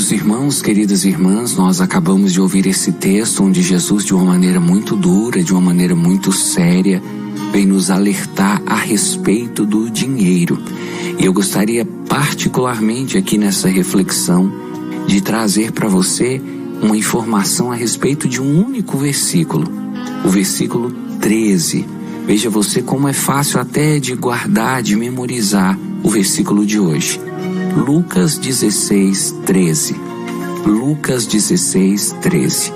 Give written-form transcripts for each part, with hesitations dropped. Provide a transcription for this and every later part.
Queridos irmãos, queridas irmãs, nós acabamos de ouvir esse texto onde Jesus, de uma maneira muito dura, de uma maneira muito séria, vem nos alertar a respeito do dinheiro. E eu gostaria particularmente aqui nessa reflexão de trazer para você uma informação a respeito de um único versículo, o versículo 13. Veja você como é fácil até de guardar, de memorizar o versículo de hoje. Lucas 16, 13. Lucas 16, 13.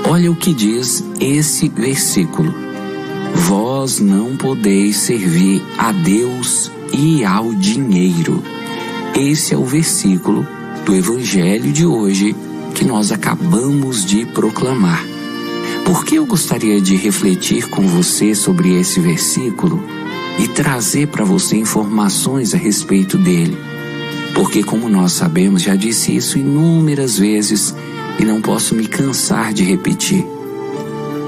Olha o que diz esse versículo. Vós não podeis servir a Deus e ao dinheiro. Esse é o versículo do Evangelho de hoje que nós acabamos de proclamar. Por que eu gostaria de refletir com você sobre esse versículo e trazer para você informações a respeito dele? Porque, como nós sabemos, já disse isso inúmeras vezes e não posso me cansar de repetir.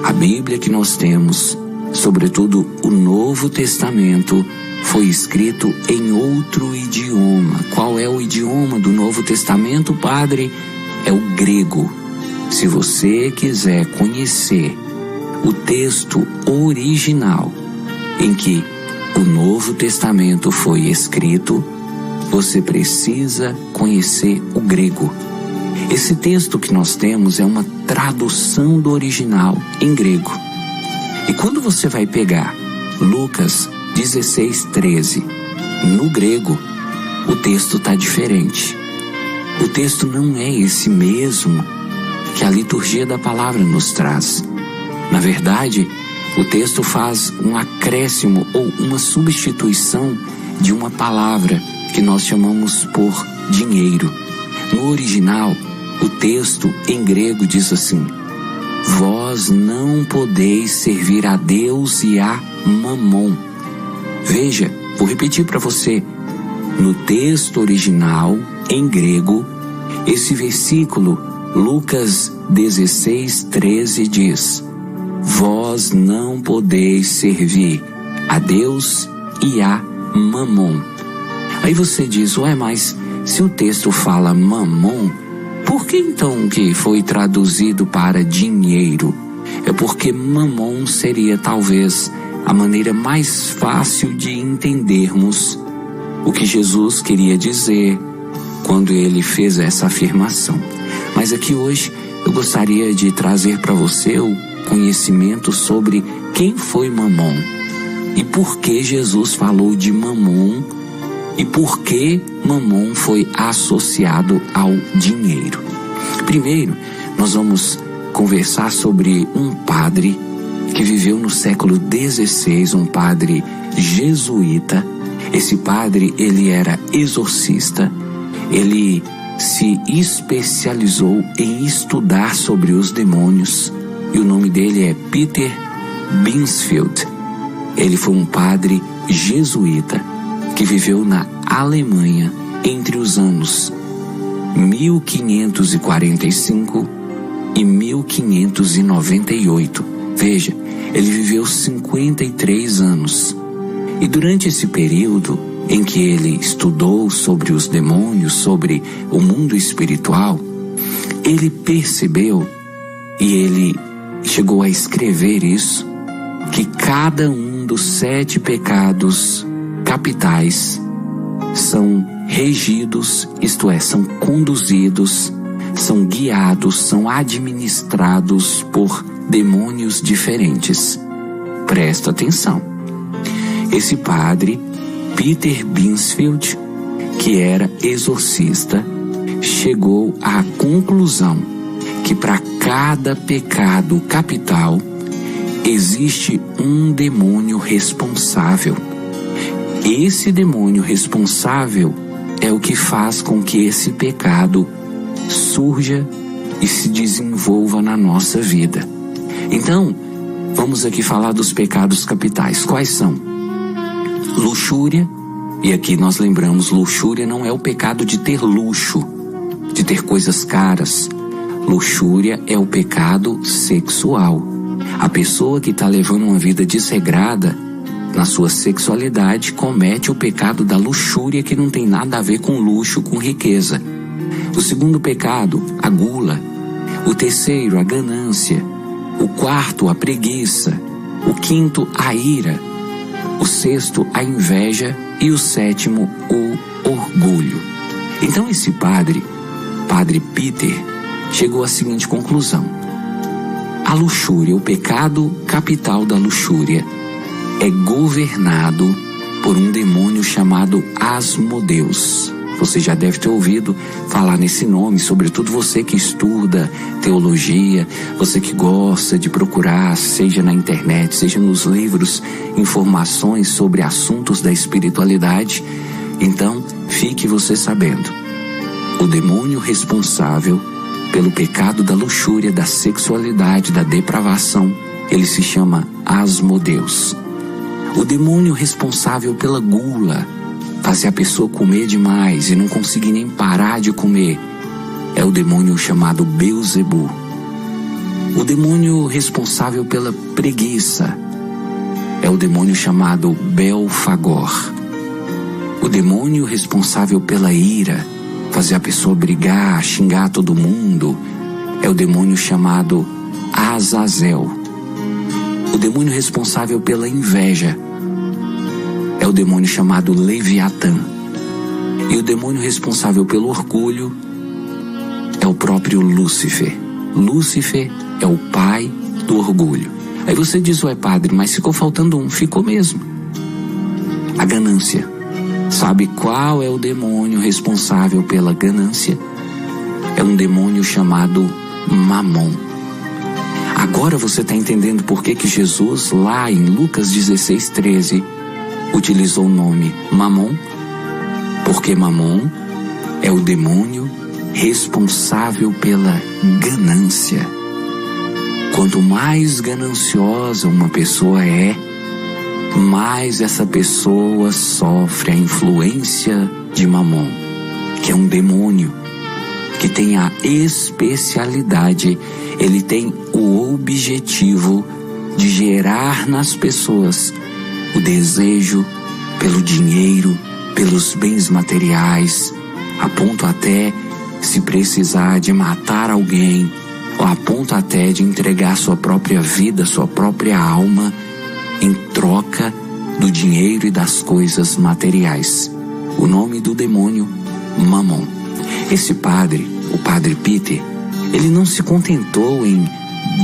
A Bíblia que nós temos, sobretudo o Novo Testamento, foi escrito em outro idioma. Qual é o idioma do Novo Testamento, padre? É o grego. Se você quiser conhecer o texto original em que o Novo Testamento foi escrito, você precisa conhecer o grego. Esse texto que nós temos é uma tradução do original em grego. E quando você vai pegar Lucas 16, 13, no grego, o texto está diferente. O texto não é esse mesmo que a liturgia da palavra nos traz. Na verdade, o texto faz um acréscimo ou uma substituição de uma palavra que nós chamamos por dinheiro. No original, o texto em grego diz assim: vós não podeis servir a Deus e a Mamon. Veja, vou repetir para você. No texto original, em grego, esse versículo, Lucas 16, 13, diz: vós não podeis servir a Deus e a Mamon. Aí você diz, mas se o texto fala Mamon, por que então que foi traduzido para dinheiro? É porque Mamon seria talvez a maneira mais fácil de entendermos o que Jesus queria dizer quando ele fez essa afirmação. Mas aqui hoje eu gostaria de trazer para você o conhecimento sobre quem foi Mamon e por que Jesus falou de Mamon e por que Mamon foi associado ao dinheiro. Primeiro, nós vamos conversar sobre um padre que viveu no século XVI, um padre jesuíta. Esse padre, ele era exorcista, ele se especializou em estudar sobre os demônios e o nome dele é Peter Binsfeld. Ele foi um padre jesuíta que viveu na Alemanha entre os anos 1545 e 1598. Veja, ele viveu 53 anos. E durante esse período em que ele estudou sobre os demônios, sobre o mundo espiritual, ele percebeu, e ele chegou a escrever isso, que cada um dos 7 pecados capitais são regidos, isto é, são conduzidos, são guiados, são administrados por demônios diferentes. Presta atenção. Esse padre, Peter Binsfeld, que era exorcista, chegou à conclusão que para cada pecado capital existe um demônio responsável. Esse demônio responsável é o que faz com que esse pecado surja e se desenvolva na nossa vida. Então, vamos aqui falar dos pecados capitais. Quais são? Luxúria, e aqui nós lembramos, luxúria não é o pecado de ter luxo, de ter coisas caras. Luxúria é o pecado sexual. A pessoa que está levando uma vida desregrada na sua sexualidade comete o pecado da luxúria, que não tem nada a ver com luxo, com riqueza. O segundo pecado, a gula. O terceiro, a ganância. O quarto, a preguiça. O quinto, a ira. O sexto, a inveja. E o sétimo, o orgulho. Então esse Padre Peter, chegou à seguinte conclusão: a luxúria, o pecado capital da luxúria, é governado por um demônio chamado Asmodeus. Você já deve ter ouvido falar nesse nome, sobretudo você que estuda teologia, você que gosta de procurar, seja na internet, seja nos livros, informações sobre assuntos da espiritualidade. Então, fique você sabendo. O demônio responsável pelo pecado da luxúria, da sexualidade, da depravação, ele se chama Asmodeus. O demônio responsável pela gula, fazer a pessoa comer demais e não conseguir nem parar de comer, é o demônio chamado Beelzebu. O demônio responsável pela preguiça é o demônio chamado Belfagor. O demônio responsável pela ira, fazer a pessoa brigar, xingar todo mundo, é o demônio chamado Azazel. O demônio responsável pela inveja é o demônio chamado Leviatã. E o demônio responsável pelo orgulho é o próprio Lúcifer. Lúcifer é o pai do orgulho. Aí você diz: ué, padre, mas ficou faltando um. Ficou mesmo. A ganância. Sabe qual é o demônio responsável pela ganância? É um demônio chamado Mamon. Agora você está entendendo por que Jesus, lá em Lucas 16:13, utilizou o nome Mamon? Porque Mamon é o demônio responsável pela ganância. Quanto mais gananciosa uma pessoa é, mais essa pessoa sofre a influência de Mamon, que é um demônio que tem a especialidade, ele tem o objetivo de gerar nas pessoas o desejo pelo dinheiro, pelos bens materiais, a ponto até, se precisar, de matar alguém, ou a ponto até de entregar sua própria vida, sua própria alma, em troca do dinheiro e das coisas materiais. O nome do demônio, Mamon. Esse padre, o Padre Peter, ele não se contentou em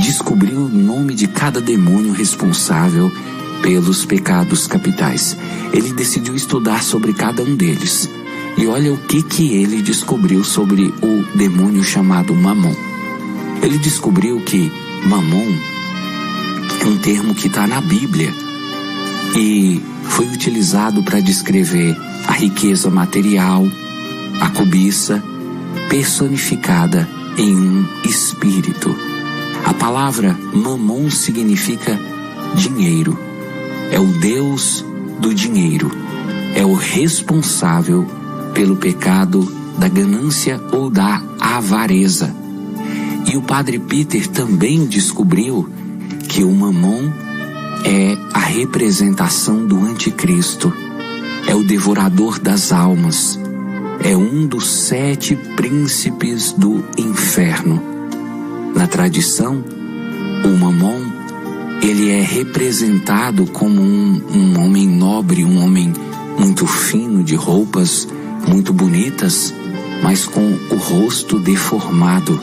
descobrir o nome de cada demônio responsável pelos pecados capitais. Ele decidiu estudar sobre cada um deles. E olha o que ele descobriu sobre o demônio chamado Mamon. Ele descobriu que Mamon é um termo que está na Bíblia e foi utilizado para descrever a riqueza material, a cobiça, personificada em um espírito. A palavra Mamon significa dinheiro. É o Deus do dinheiro. É o responsável pelo pecado da ganância ou da avareza. E o Padre Peter também descobriu que o Mamon é a representação do anticristo, é o devorador das almas, é um dos 7 príncipes do inferno. Na tradição, o Mamon, ele é representado como um homem nobre, um homem muito fino, de roupas muito bonitas, mas com o rosto deformado.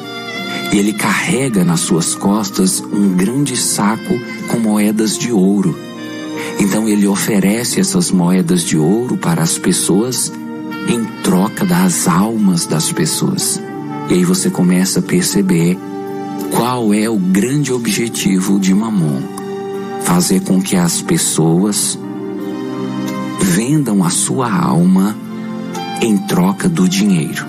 E ele carrega nas suas costas um grande saco com moedas de ouro. Então ele oferece essas moedas de ouro para as pessoas em troca das almas das pessoas. E aí você começa a perceber qual é o grande objetivo de Mamon: fazer com que as pessoas vendam a sua alma em troca do dinheiro.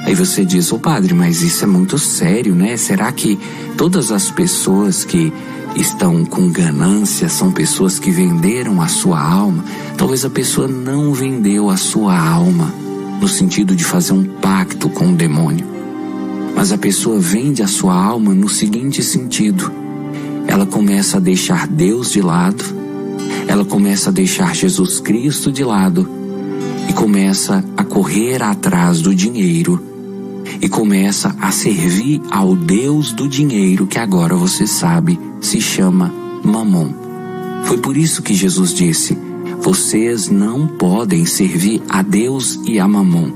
Aí você diz: ô padre, mas isso é muito sério, né? Será que todas as pessoas que estão com ganância são pessoas que venderam a sua alma? Talvez a pessoa não vendeu a sua alma no sentido de fazer um pacto com o demônio, mas a pessoa vende a sua alma no seguinte sentido: ela começa a deixar Deus de lado, ela começa a deixar Jesus Cristo de lado e começa a correr atrás do dinheiro. e começa a servir ao Deus do dinheiro, que agora você sabe se chama Mamon. Foi por isso que Jesus disse: vocês não podem servir a Deus e a Mamon.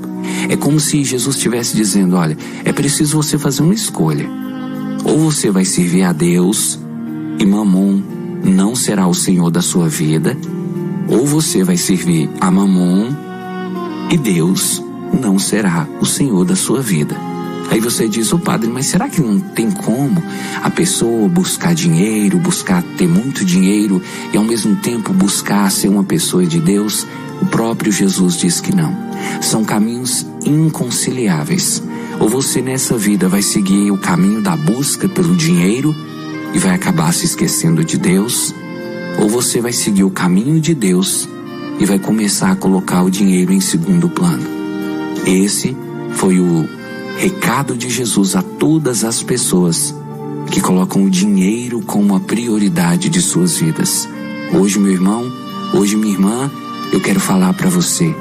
É como se Jesus estivesse dizendo: olha, é preciso você fazer uma escolha. Ou você vai servir a Deus e Mamon não será o Senhor da sua vida, ou você vai servir a Mamon e Deus não será o Senhor da sua vida. Aí você diz: ô padre, mas será que não tem como a pessoa buscar dinheiro, buscar ter muito dinheiro e ao mesmo tempo buscar ser uma pessoa de Deus? O próprio Jesus diz que não. São caminhos inconciliáveis. Ou você nessa vida vai seguir o caminho da busca pelo dinheiro e vai acabar se esquecendo de Deus, ou você vai seguir o caminho de Deus e vai começar a colocar o dinheiro em segundo plano. Esse foi o recado de Jesus a todas as pessoas que colocam o dinheiro como a prioridade de suas vidas. Hoje, meu irmão, hoje, minha irmã, eu quero falar para você: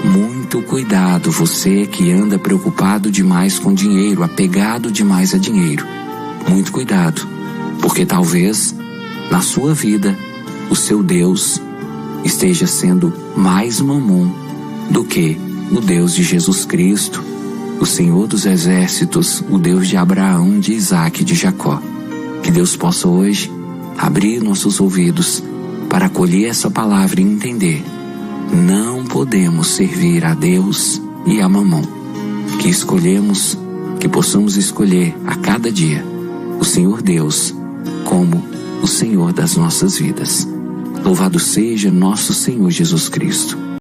muito cuidado, você que anda preocupado demais com dinheiro, apegado demais a dinheiro. Muito cuidado, porque talvez na sua vida o seu Deus esteja sendo mais Mamon do que o Deus de Jesus Cristo, o Senhor dos Exércitos, o Deus de Abraão, de Isaac e de Jacó. Que Deus possa hoje abrir nossos ouvidos para acolher essa palavra e entender: não podemos servir a Deus e a Mamon. Que possamos escolher a cada dia o Senhor Deus como o Senhor das nossas vidas. Louvado seja nosso Senhor Jesus Cristo.